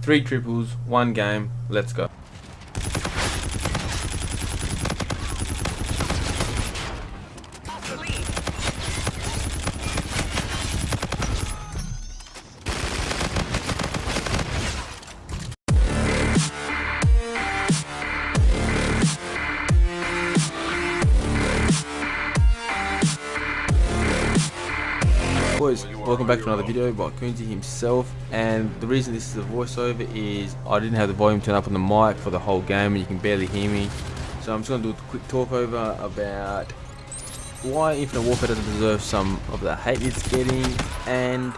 3 triples, 1 game, let's go. Boys, welcome back to another video by Koonzy himself, and the reason this is a voiceover is I didn't have the volume turned up on the mic for the whole game and you can barely hear me, so I'm just going to do a quick talk over about why Infinite Warfare doesn't deserve some of the hate it's getting, and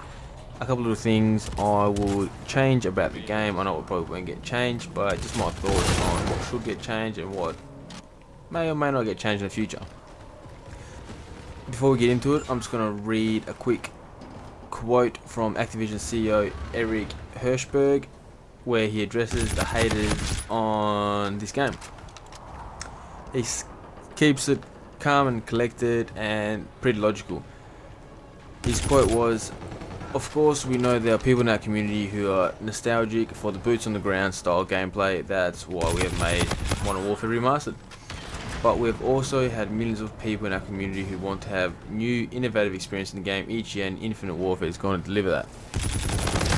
a couple of things I will change about the game. I know it probably won't get changed, but just my thoughts on what should get changed and what may or may not get changed in the future. Before we get into it, I'm just going to read a quick quote from Activision CEO Eric Hirschberg, where he addresses the haters on this game. He keeps it calm and collected and pretty logical. His quote was, "Of course we know there are people in our community who are nostalgic for the boots on the ground style gameplay. That's why we have made Modern Warfare Remastered. But we've also had millions of people in our community who want to have new, innovative experience in the game each year, and Infinite Warfare is going to deliver that."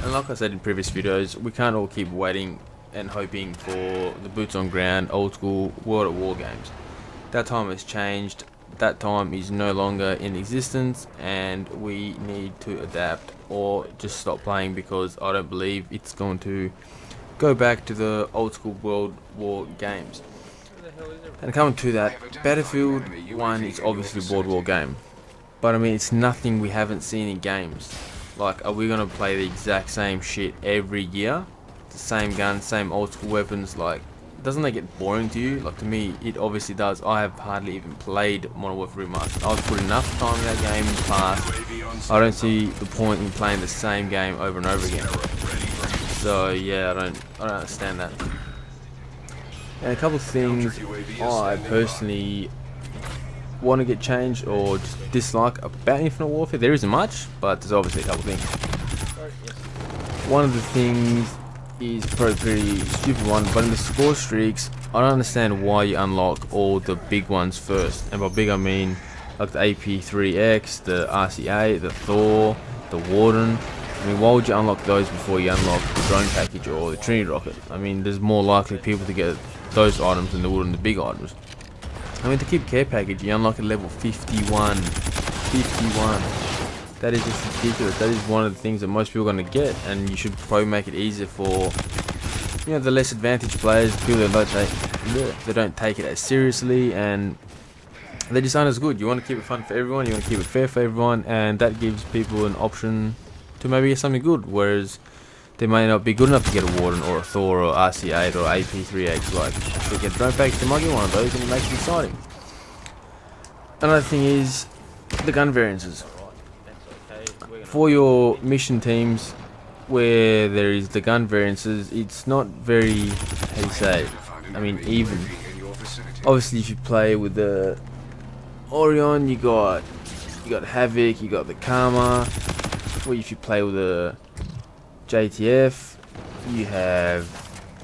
And like I said in previous videos, we can't all keep waiting and hoping for the boots on ground, old school World at War games. That time has changed. That time is no longer in existence, and we need to adapt or just stop playing, because I don't believe it's going to go back to the old school World War games. And coming to that, Battlefield 1 is obviously a World War game, but I mean, it's nothing we haven't seen in games. Like, are we going to play the exact same shit every year? The same guns, same old school weapons? Like, doesn't that get boring to you? Like, to me, it obviously does. I have hardly even played Modern Warfare Remastered. I've put enough time in that game in the past. I don't see the point in playing the same game over and over again. So yeah, I don't understand that. And a couple of things I personally want to get changed or just dislike about Infinite Warfare. There isn't much, but there's obviously a couple of things. One of the things is probably a pretty stupid one, but in the Scorestreaks, I don't understand why you unlock all the big ones first. And by big I mean like the AP3X, the RCA, the Thor, the Warden. I mean, why would you unlock those before you unlock the drone package or the Trinity rocket? I mean, there's more likely people to get those items than there would in the big items. I mean, to keep care package, you unlock at level 51. 51. That is just ridiculous. That is one of the things that most people are going to get, and you should probably make it easier for, you know, the less advantaged players, people that don't take it as seriously, and they just aren't as good. You want to keep it fun for everyone, you want to keep it fair for everyone, and that gives people an option to maybe get something good, whereas they may not be good enough to get a Warden or a Thor or RC8 or AP3X. Like, if they get a drone package, they might get one of those, and it makes it exciting. Another thing is the gun variances. For your mission teams where there is the gun variances, it's not very, how do you say, I mean, even. Obviously, if you play with the Orion, you got Havoc, you got the Karma. Or if you play with the JTF, you have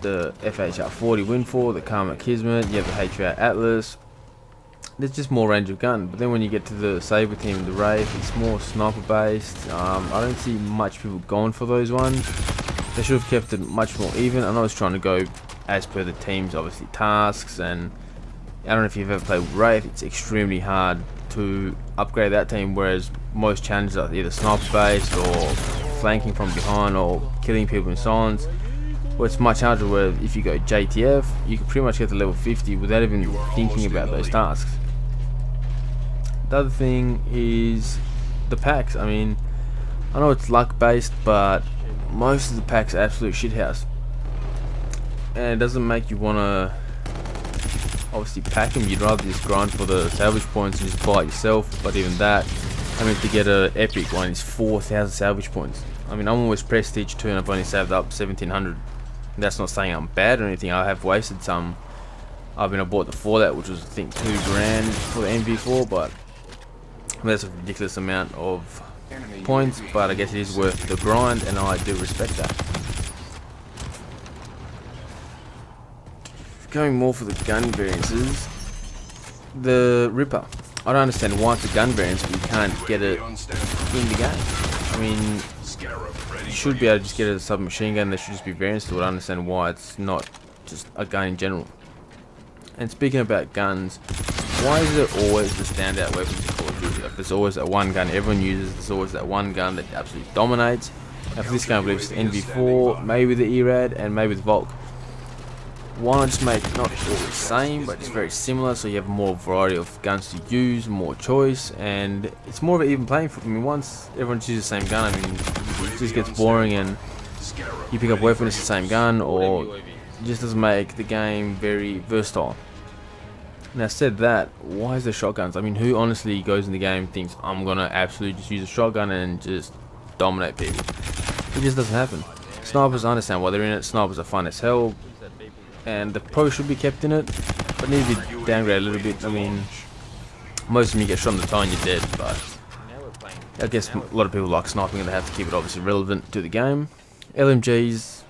the FHR40 Windfall, the Karma Kismet, you have the HVR Atlas. There's just more range of gun, but then when you get to the Saber team and the Wraith, it's more sniper based. I don't see much people going for those ones. They should have kept it much more even. I know it's trying to go as per the team's obviously tasks, and I don't know if you've ever played with Wraith, it's extremely hard to upgrade that team, whereas most challenges are either sniper based or flanking from behind or killing people in silence. Well, it's much harder, where if you go JTF, you can pretty much get to level 50 without even thinking about those tasks. The other thing is the packs. I mean, I know it's luck based, but most of the packs are absolute shithouse, and it doesn't make you want to obviously pack them. You'd rather just grind for the salvage points and just buy it yourself. But even that, I mean, to get an epic one is 4,000 salvage points. I mean, I'm always prestige 2 and I've only saved up 1,700. That's not saying I'm bad or anything. I have wasted some. I bought the Fallout, which was I think $2,000 for the MV4, but that's a ridiculous amount of points. But I guess it is worth the grind, and I do respect that. going more for the gun variances, the Ripper. I don't understand why it's a gun variance, but you can't get it in the game. I mean, you should be able to just get it as a submachine gun. There should just be variants to it. I understand why it's not just a gun in general. And speaking about guns, why is it always the standout weapons in Call of Duty? Like, there's always that one gun everyone uses. There's always that one gun that absolutely dominates. And for this game, I believe it's the NV4, maybe the ERAD, and maybe the Volk. Why not just make not all the same, but just very similar, so you have more variety of guns to use, more choice, and it's more of an even playing field. I mean, once everyone chooses the same gun, I mean, it just gets boring, and you pick up weapons, it's the same gun, or it just doesn't make the game very versatile. Now, said that, why is there shotguns? I mean, who honestly goes in the game and thinks, I'm gonna absolutely just use a shotgun and just dominate people? It just doesn't happen. Snipers, I understand why they're in it. Snipers are fun as hell, and the pro should be kept in it, but need to be downgraded a little bit. I mean, most of them you get shot in the toe and you're dead, but I guess a lot of people like sniping and they have to keep it obviously relevant to the game. LMGs,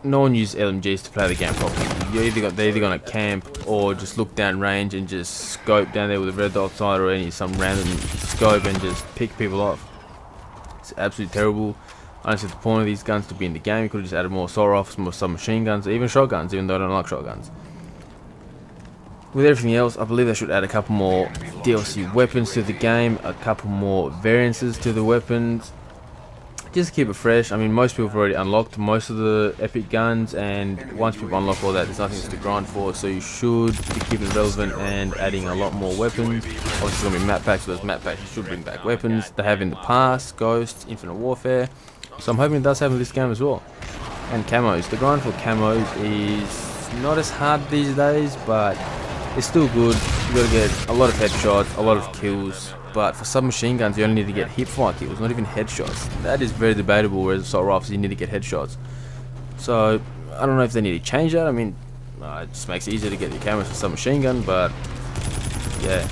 no one uses LMGs to play the game properly. They're either gonna camp or just look down range and just scope down there with a red dot sight or some random scope and just pick people off. It's absolutely terrible. I don't see the point of these guns to be in the game. You could have just added more assault rifles, more submachine guns, even shotguns, even though I don't like shotguns. With everything else, I believe they should add a couple more DLC weapons to the game, a couple more variances to the weapons, just to keep it fresh. I mean, most people have already unlocked most of the epic guns, and once people unlock all that, there's nothing else to grind for, so you should be keeping it relevant and adding a lot more weapons. Obviously, there's going to be map packs, so those map packs should bring back weapons. They have in the past, Ghosts, Infinite Warfare. So I'm hoping it does happen in this game as well. And camos. The grind for camos is not as hard these days, but it's still good. You gotta get a lot of headshots, a lot of kills. But for submachine guns, you only need to get hipfire kills, not even headshots. That is very debatable, whereas assault rifles, you need to get headshots. So I don't know if they need to change that. I mean, it just makes it easier to get the camos for submachine gun, but yeah.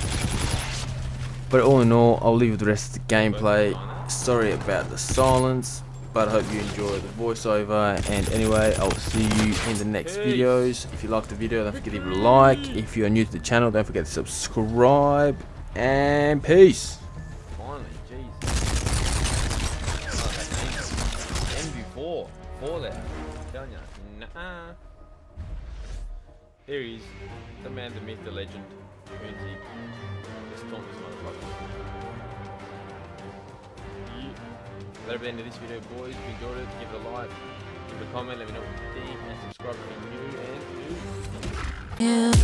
But all in all, I'll leave with the rest of the gameplay. Sorry about the silence, but I hope you enjoy the voiceover, and anyway, I will see you in the next videos. If you liked the video, don't forget to leave a like. If you are new to the channel, don't forget to subscribe, and peace. Finally, jeez. NV4, 4 there. I'm telling you, nah. There he is, the man, the myth, the legend, Koonzy. The strongest motherfucker. That'll be the end of this video, boys. If you enjoyed it, give it a like, give it a comment, let me know what you think, and subscribe if you're new, and